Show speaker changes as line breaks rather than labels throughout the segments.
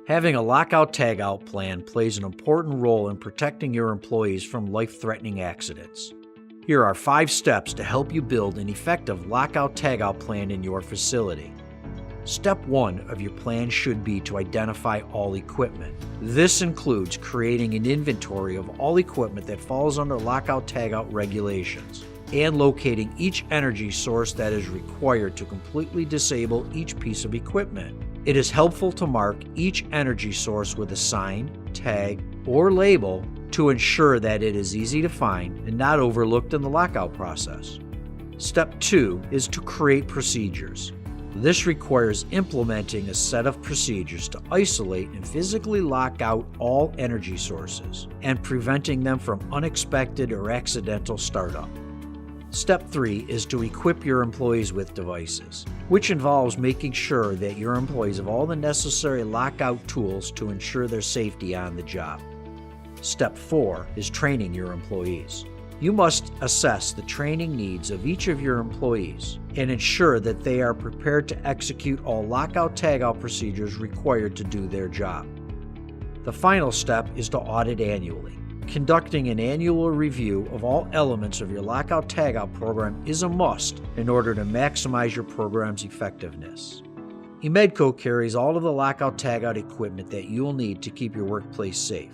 Having a lockout tagout plan plays an important role in protecting your employees from life-threatening accidents. Here are 5 steps to help you build an effective lockout tagout plan in your facility. Step 1 of your plan should be to identify all equipment. This includes creating an inventory of all equipment that falls under lockout tagout regulations and locating each energy source that is required to completely disable each piece of equipment. It is helpful to mark each energy source with a sign, tag, or label to ensure that it is easy to find and not overlooked in the lockout process. Step 2 is to create procedures. This requires implementing a set of procedures to isolate and physically lock out all energy sources and preventing them from unexpected or accidental startup. Step 3 is to equip your employees with devices, which involves making sure that your employees have all the necessary lockout tools to ensure their safety on the job. Step 4 is training your employees. You must assess the training needs of each of your employees and ensure that they are prepared to execute all lockout tagout procedures required to do their job. The final step is to audit annually. Conducting an annual review of all elements of your lockout tagout program is a must in order to maximize your program's effectiveness. Emedco carries all of the lockout tagout equipment that you will need to keep your workplace safe.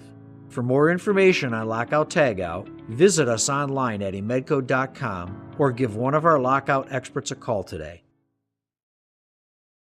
For more information on lockout tagout, visit us online at emedco.com or give one of our lockout experts a call today.